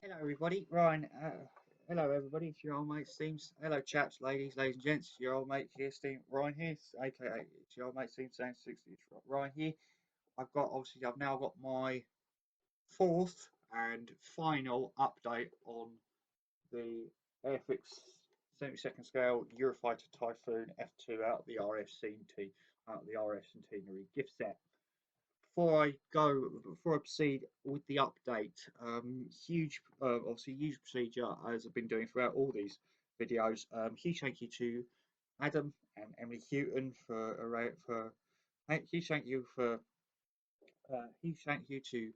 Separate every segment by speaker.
Speaker 1: Hello, everybody. Ryan, hello, everybody. It's your old mate, Steams. Hello, chaps, ladies and gents. It's your old mate here, Steam. Ryan here, aka it's your old mate, Steam saying 60. It's Ryan here. I've now got my fourth and final update on the airfix 72nd scale Eurofighter Typhoon F.2 out of the RF Centenary gift set. Before I proceed with the update, obviously huge procedure as I've been doing throughout all these videos. Huge thank you to Adam and Emily Houghton huge thank you to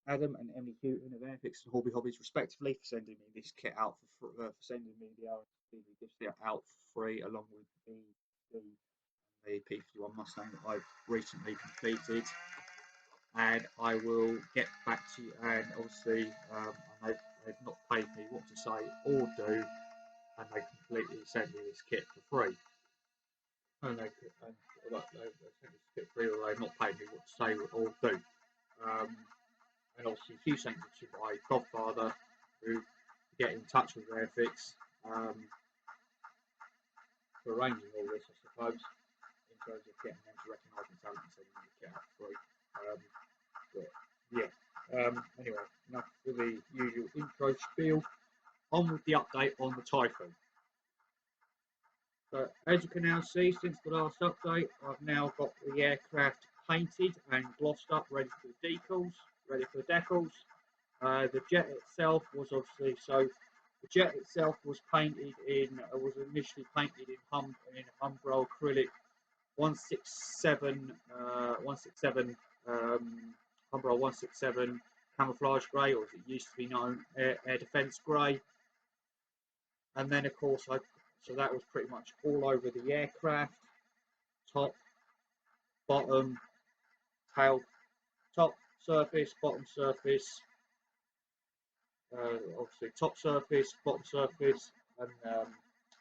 Speaker 1: Adam and Emily Houghton of Airfix and Hobby Hobbies respectively for sending me this kit out for sending me the RSC gift set out for free along with the P51 Mustang that I've recently completed. And I will get back to you. And obviously, they've not paid me what to say or do, and they completely sent me this kit for free. And they sent this kit free, or they've not paid me what to say or do. And obviously, huge thank you to my godfather who get in touch with Airfix for arranging all this, I suppose, in terms of getting them to recognise my talent and sending me the kit out for free. But yeah. Anyway, enough for the usual intro spiel. On with the update on the Typhoon. So, as you can now see, since the last update, I've now got the aircraft painted and glossed up, ready for the decals, ready for the decals. The jet itself was obviously The jet itself was initially painted in Umbro acrylic 167 Umbro 167 camouflage grey, or as it used to be known, air defence grey. And then, of course, so that was pretty much all over the aircraft, top, bottom, tail, top surface, bottom surface, obviously top surface, bottom surface, and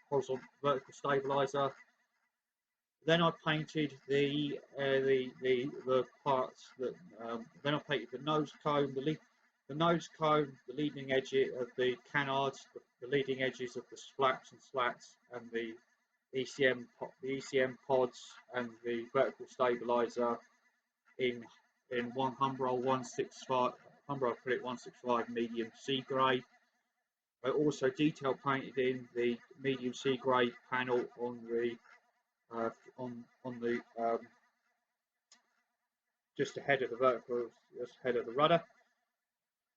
Speaker 1: horizontal vertical stabilizer. Then I painted the parts that. Then I painted the nose cone, the leading edge of the canards, the leading edges of the flaps and slats, and the ECM pods, and the vertical stabilizer in one Umbro 165 Umbro acrylic 165 medium sea grey. I also detail painted in the medium sea grey panel on the just ahead of the vertical, just ahead of the rudder.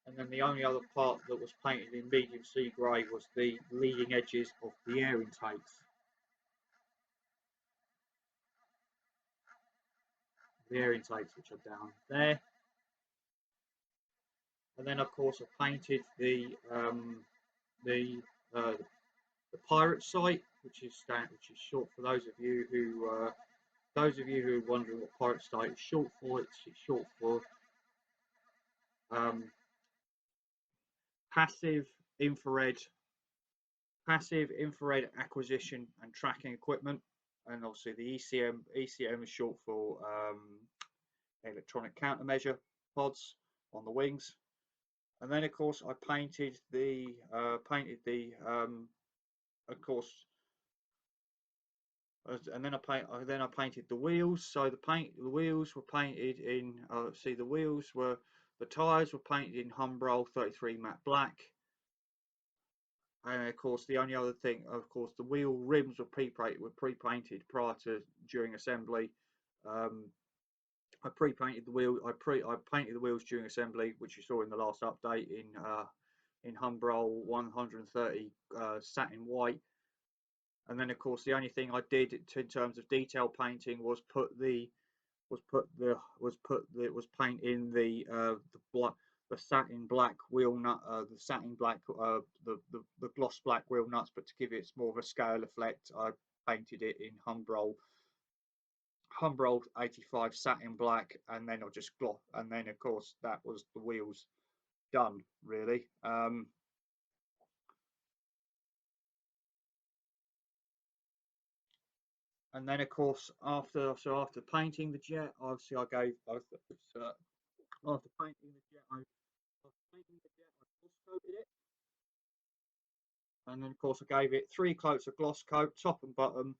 Speaker 1: And then the only other part that was painted in medium sea grey was the leading edges of the air intakes. The air intakes, which are down there. And then, of course, I painted the pirate sight, which is short for those of you who are wondering what pirate sight is short for. It's short for passive infrared acquisition and tracking equipment. And obviously the ECM is short for electronic countermeasure pods on the wings. And then, of course, I painted of course, and then I painted the wheels. So the wheels were painted in. The tyres were painted in Umbro 33 matte black. And of course, the only other thing, of course, the wheel rims were pre-painted during assembly. I pre-painted the wheel. I painted the wheels during assembly, which you saw in the last update in Umbro 130 satin white. And then, of course, the only thing I did in terms of detail painting was paint in the satin black wheel nut, the gloss black wheel nuts. But to give it more of a scale effect, I painted it in Umbro 85 satin black, and then I'll just gloss. And then, of course, that was the wheels done, really. And then, of course, after painting the jet, obviously after painting the jet, I Painting the jet, I gloss coated it, and then of course I gave it 3 coats of gloss coat, top and bottom.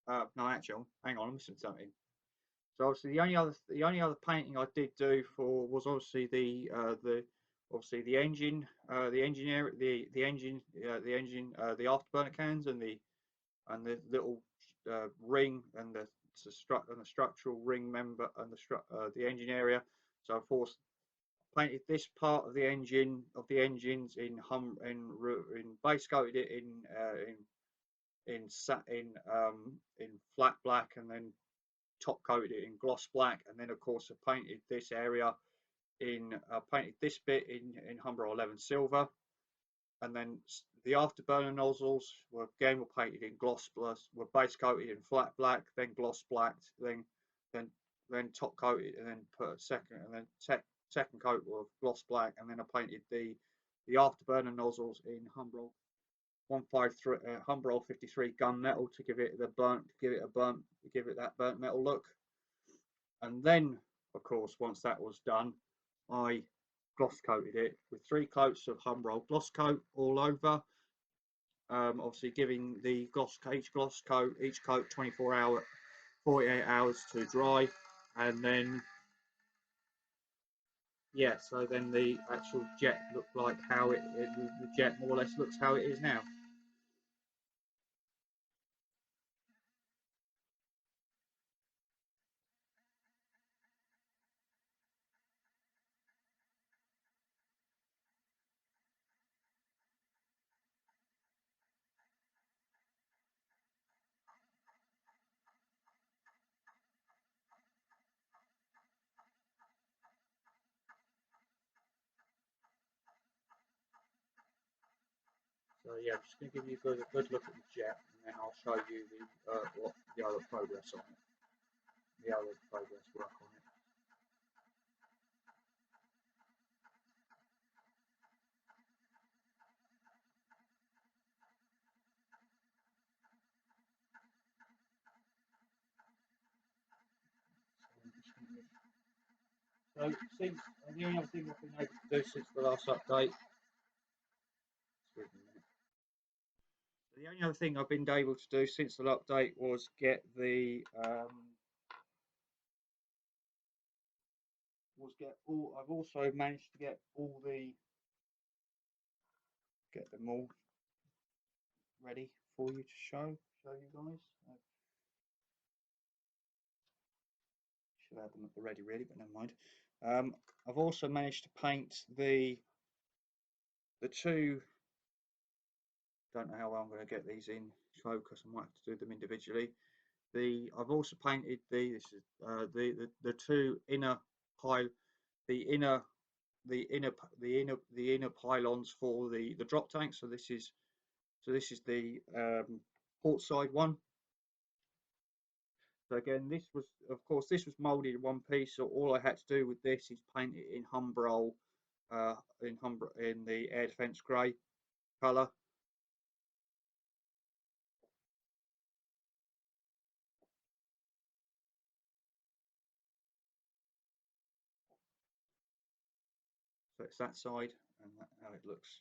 Speaker 1: No, actually, hang on, I'm missing something. So obviously the only other painting I did do for was obviously the engine, the engineer, the engine, the afterburner cans, and the little ring and the structural ring member and the engine area. So of course painted this part of the engines in base coated it in flat black, and then top coated it in gloss black, and then of course I painted this area painted this bit in Humber 11 silver, and then the afterburner nozzles were painted in gloss plus were base coated in flat black, then gloss blacked, then top coated, and then put a second coat of gloss black, and then I painted the afterburner nozzles in Humber 153 Humber 53 gunmetal to give it that burnt metal look. And then of course once that was done, I gloss coated it with 3 coats of Humber gloss coat all over, obviously giving each coat 48 hours to dry, and then yeah, so then the actual jet looked like the jet more or less looks how it is now. So yeah, I'm just going to give you a good look at the jet, and then I'll show you what the other progress on it, the other progress work on it. So since the only other thing I've been able to do since the last update, so the only other thing I've been able to do since the update was get I've also managed to get them all ready for you to show you guys. Should have them at the ready really, but never mind. I've also managed to paint the two. Don't know how I'm going to get these in focus. I might have to do them individually. I've also painted the two inner pile, the inner pylons for the drop tank. So this is the port side one. So again, this was molded in one piece. So all I had to do with this is paint it in Humbrol, in the air defence grey colour. So it's that side, and how it looks.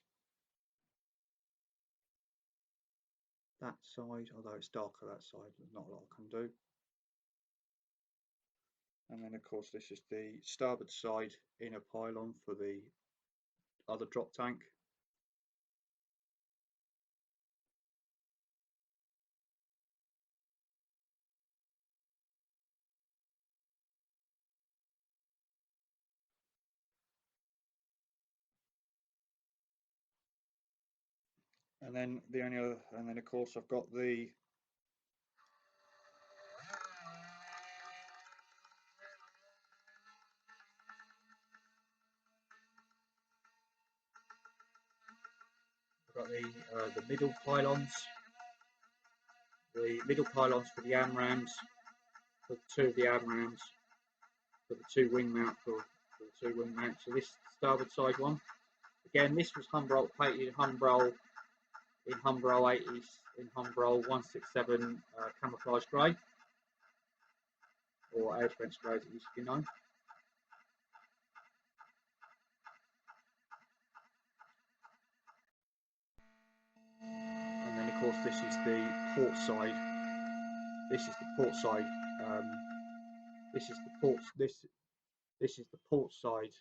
Speaker 1: That side, although it's darker that side, there's not a lot I can do. And then of course this is the starboard side inner pylon for the other drop tank. And then of course I've got the middle pylons. The middle pylons for the AMRAAMs, for two of the AMRAAMs, for the two wing mounts, So this starboard side one. Again, this was painted in Humbrol 80s, in Humbrol 167 camouflage grey, or air defence grey as it used to be known. course, this is the port side. This is the port side. This is the port. This is the port side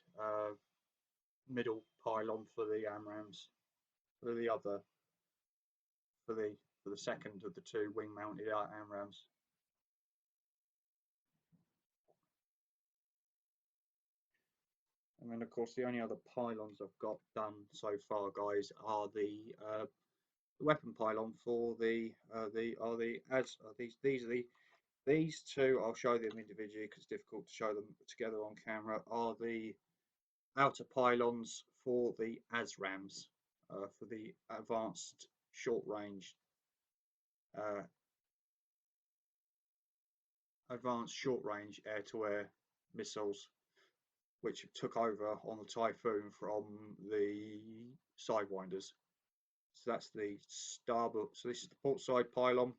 Speaker 1: middle pylon for the AMRAAMs. For the other, for the second of the two wing-mounted AMRAAMs. And then, of course, the only other pylons I've got done so far, guys, are the weapon pylon for these two. I'll show them individually because it's difficult to show them together on camera. Are the outer pylons for the ASRAAMs, for the advanced short range air-to-air missiles, which took over on the Typhoon from the Sidewinders. So that's the starboard. So this is the port side pylon.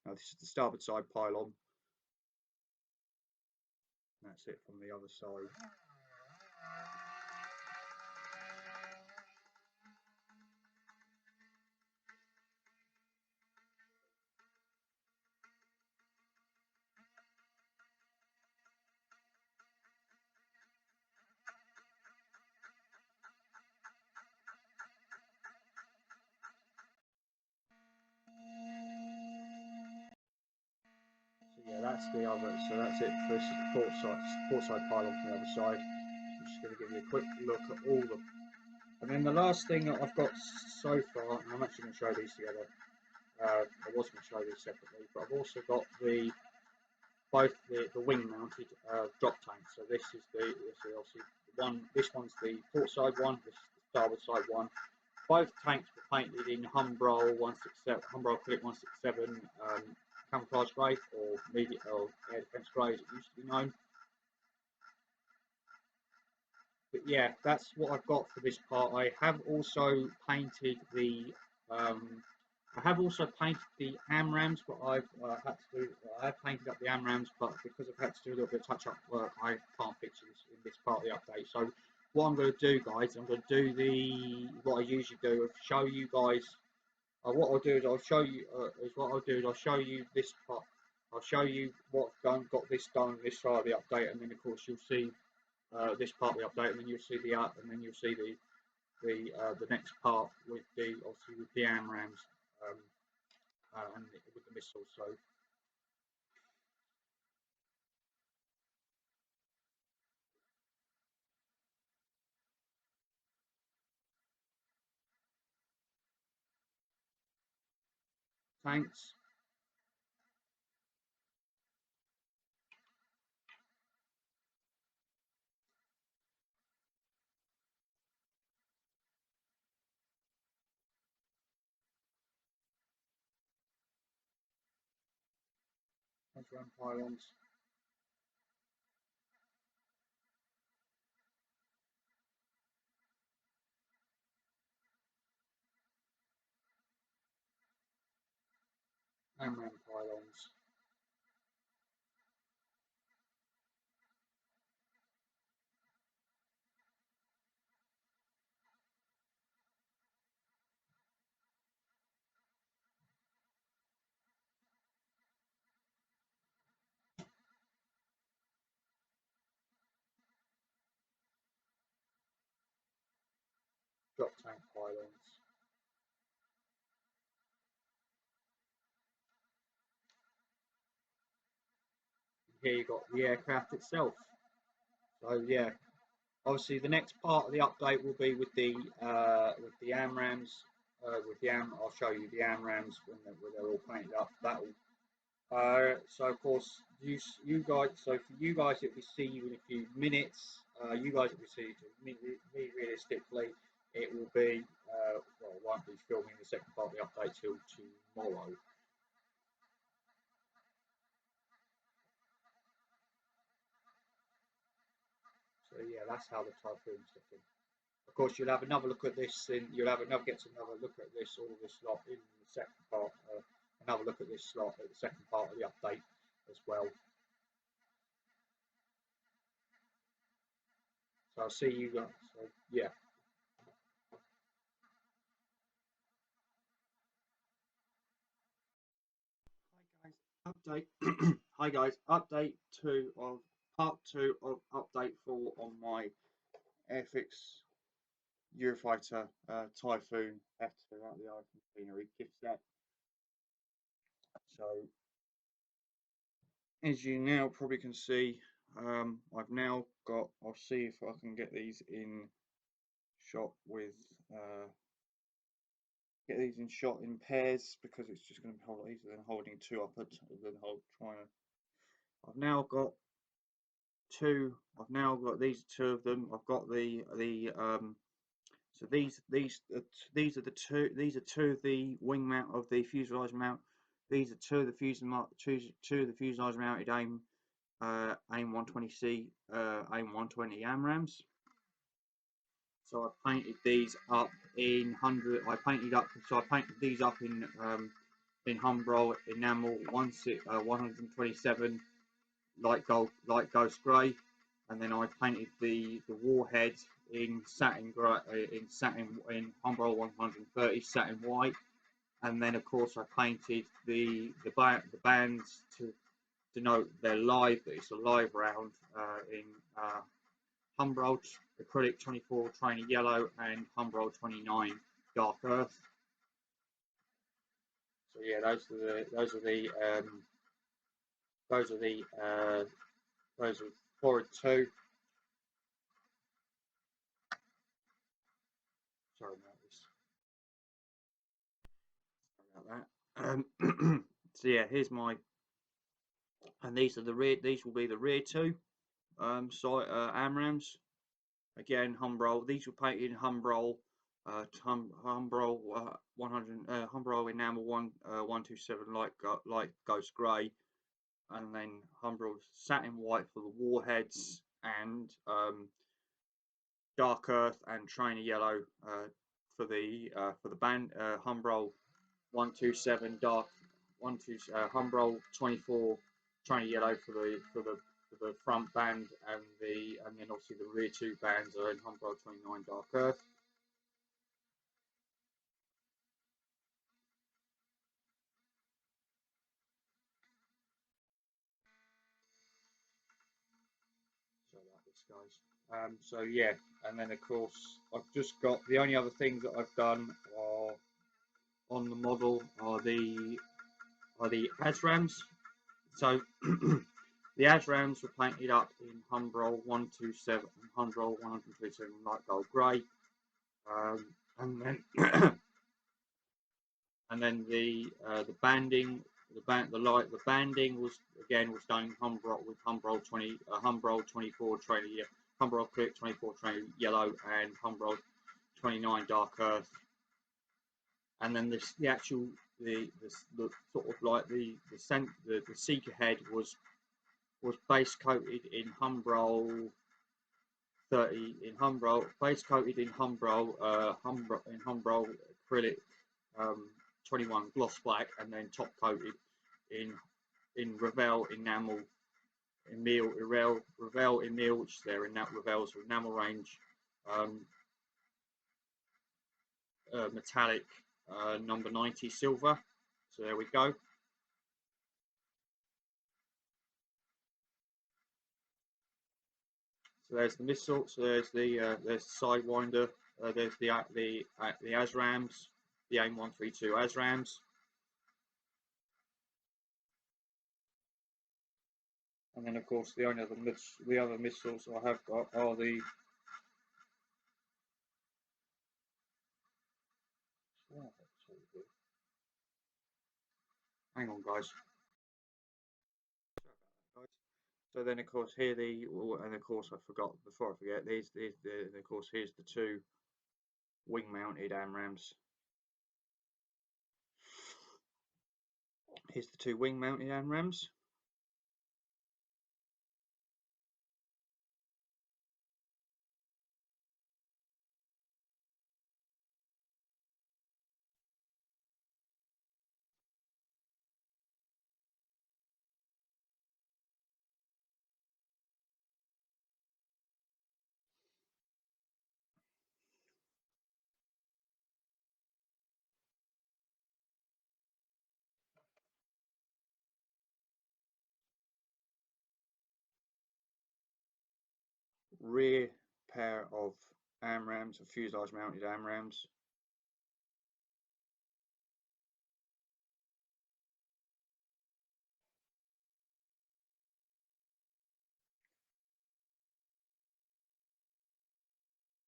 Speaker 1: Now this is the starboard side pylon. That's it from the other side. Yeah, that's the other. So that's it. This is the port side pylon from the other side. I'm just going to give you a quick look at all the. And then the last thing that I've got so far, and I'm actually going to show these together. I was going to show these separately, but I've also got both the wing mounted drop tanks. So this is obviously the one. This one's the port side one. This is the starboard side one. Both tanks were painted in Humbrol 167, Humbrol Clip 167 camouflage grey or media or air defence grey as it used to be known. But yeah, that's what I've got for this part. I have also painted the AMRAAMs, but I've had to do. I have painted up the AMRAAMs, but because I've had to do a little bit of touch-up work, I can't feature this in this part of the update. So what I'm going to do, guys, I'm going to do what I usually do of show you guys. What I'll do is I'll show you this part. I'll show you what I've got this done this side of the update, and then of course you'll see this part of the update, and then you'll see the next part with obviously with the AMRAAMs and with the missiles. So tanks. AMRAAM pylons. AMRAAM pylons. Drop tank pylons. Here you got the aircraft itself. So yeah, obviously the next part of the update will be with the AMRAAMs. I'll show you the AMRAAMs when they're all painted up. That will. So of course you guys. So for you guys, it will see you in a few minutes. You guys will see me realistically. It will be well, I won't be filming the second part of the update till tomorrow. So yeah, that's how the Typhoon's looking. Of course, you'll have another look at this. You'll have another look at this, all of this lot in the second part. Another look at this slot at the second part of the update as well. So I'll see you guys. So yeah. update. Hi guys, update two of part 2 of update 4 on my airfix Eurofighter Typhoon f.2 out of the Iron Centenary gift set. So as you now probably can see, I've now got. I'll see if I can get these in shot with. Get these in shot in pairs because it's just going to be a lot easier than holding two up than trying to. I've now got two. I've now got these two of them. I've got the so these are the two. These are two of the wing mount of the fuselage mount. These are two of the two of the fuselage mounted AIM 120C AIM 120 AMRAAMs. So I painted these up in 100. I painted these up in Humbrol enamel 127 light ghost grey, and then I painted the warhead in satin in Humbrol 130 satin white, and then of course I painted the bands to denote they're live, that it's a live round in Humbrol acrylic 24 trainer yellow and Humbrol 29 dark earth. So yeah, those are forward 2. Sorry about that. So yeah, here's my, and these are the rear. These will be the rear 2 AMRAAMs. Again, Humbrol. These were painted in Humbrol. Humbrol 100 Humbrol enamel 127 light ghost grey, and then Humbrol satin white for the warheads, and dark earth and trainer yellow for the band. Humbrol 127 dark 12 Humbrol 24 trainer yellow for the front band, and then obviously the rear 2 bands are in Humbrol 29 dark earth. So like this, guys. So yeah, and then of course I've just got the only other things that I've done are on the model are the ASRAAMs. So the ASRAAMs were painted up in Humbrol 127 and Humbrol 127 light gold grey, and then and then the banding, the banding was done Humbrol with Humbrol 24 trainer, Humbrol clear 24 trainer yellow and Humbrol 29 dark earth, and then the actual the sort of like the seeker head was base coated in Humbrol 30 in Humbrol, base coated in Humbrol acrylic 21 gloss black, and then top coated in Revell enamel Revell Emil, which is there in that Revell's enamel range, metallic number 90 silver. So there we go. So there's the missile. So there's the sidewinder. There's the ASRAAMs, the AIM 132 ASRAAMs. And then of course the only other missiles I have got are the hang on guys. So then of course here and of course I forgot before I forget and of course here's the 2 wing mounted AMRAAMs. Here's the 2 wing mounted AMRAAMs. rear pair of arm rams, fuselage mounted arm rams.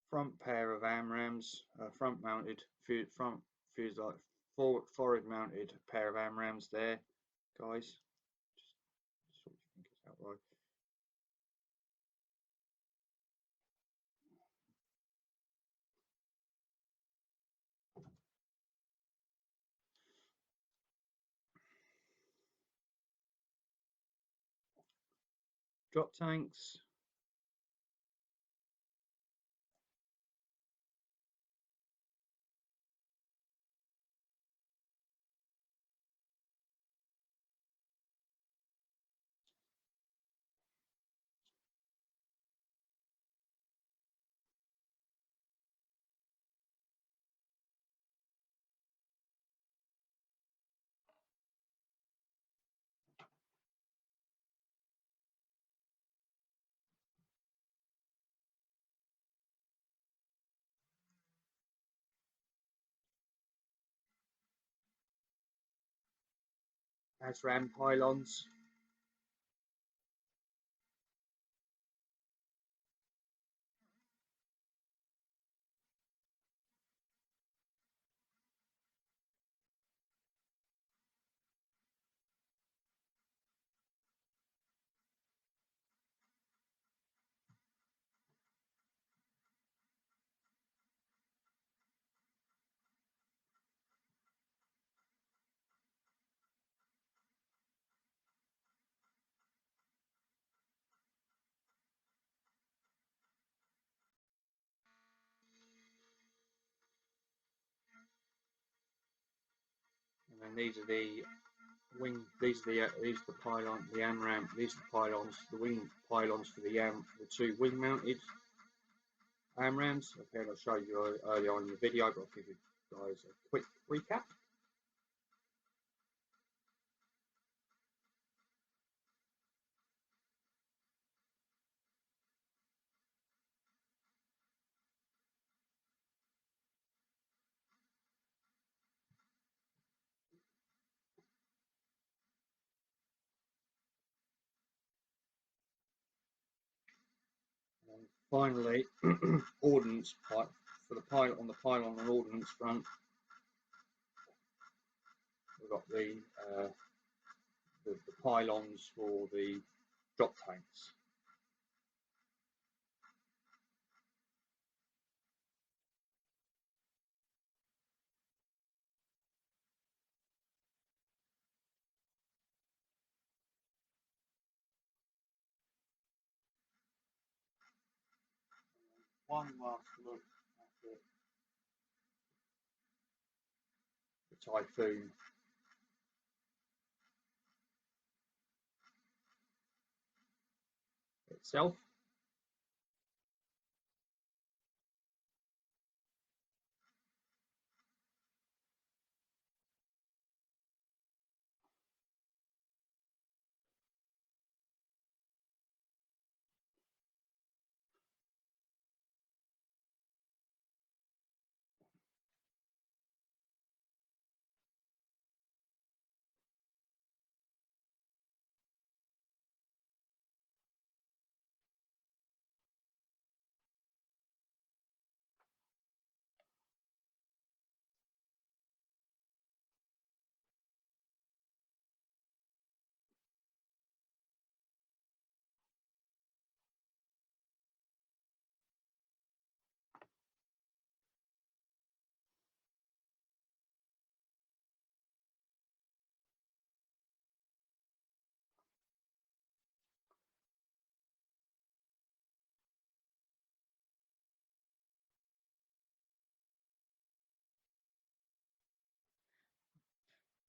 Speaker 1: Front pair of arm rams, front mounted front fuselage, forward mounted pair of arm rams there, guys. Just sort of think it's outright. Drop tanks. As ram pylons. And then these are the wing. These are the pylon, the am ramp. These are the pylons, the wing pylons for the two wing mounted am rams. Okay, I'll show you earlier on in the video, but I'll give you guys a quick recap. And finally, ordnance pipe for the pilot on the pylon and ordnance front. We've got the pylons for the drop tanks. One last look at the Typhoon itself.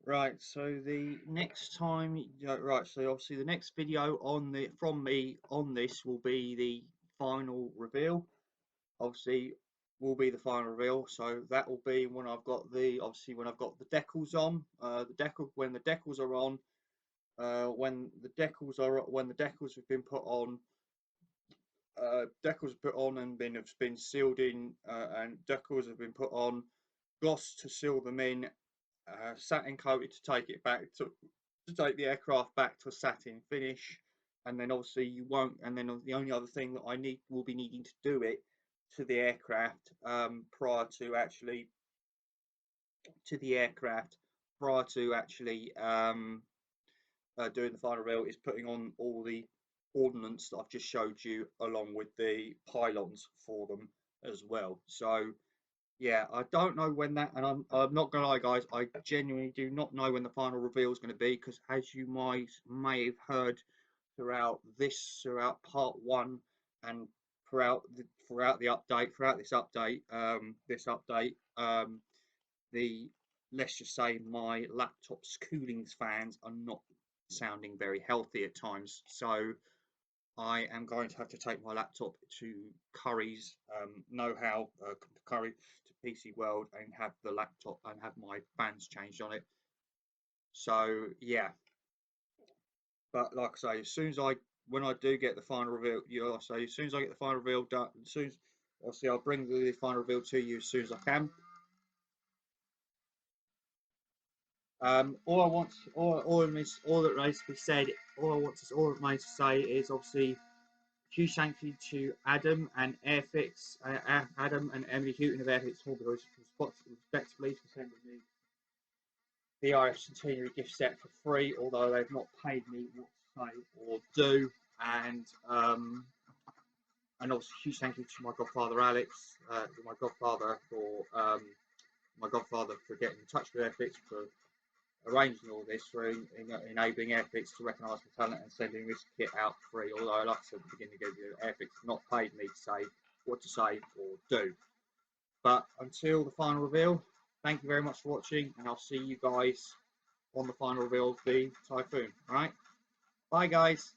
Speaker 1: Right, so the next time, right, so obviously the next video from me on this will be the final reveal. Obviously, will be the final reveal. So that will be when I've got the decals on. When the decals are on, when the decals have been put on, decals put on and have been sealed in, and decals have been put on, gloss to seal them in, satin coated to take it back to take the aircraft back to a satin finish, and then obviously you won't. And then the only other thing that I will be needing to do it to the aircraft prior to actually doing the final reveal is putting on all the ordnance that I've just showed you, along with the pylons for them as well. So yeah, I don't know when that, and I'm not gonna lie, guys, I genuinely do not know when the final reveal is going to be, because as you may have heard throughout part one, and throughout this update, the let's just say my laptop's cooling fans are not sounding very healthy at times, so I am going to have to take my laptop to Curry's know-how, Curry to PC World, and have the laptop and have my fans changed on it. So yeah, but like I say, as soon as when I do get the final reveal, I'll say as soon as I get the final reveal done, as soon as obviously I'll bring the final reveal to you as soon as I can. All that needs to be said, all that remains to say is obviously huge thank you to Adam and Airfix, Adam and Emily Houghton of Airfix Hallboys, respectively, for sending me the RF Centenary gift set for free, although they've not paid me what to say or do. And obviously huge thank you to my godfather Alex, my godfather for getting in touch with Airfix, for arranging all this, for enabling Airfix to recognise my talent and sending this kit out free. Although, like I said at the beginning of the video, Airfix has not paid me to say what to say or do. But until the final reveal, thank you very much for watching, and I'll see you guys on the final reveal of the Typhoon. All right, bye guys.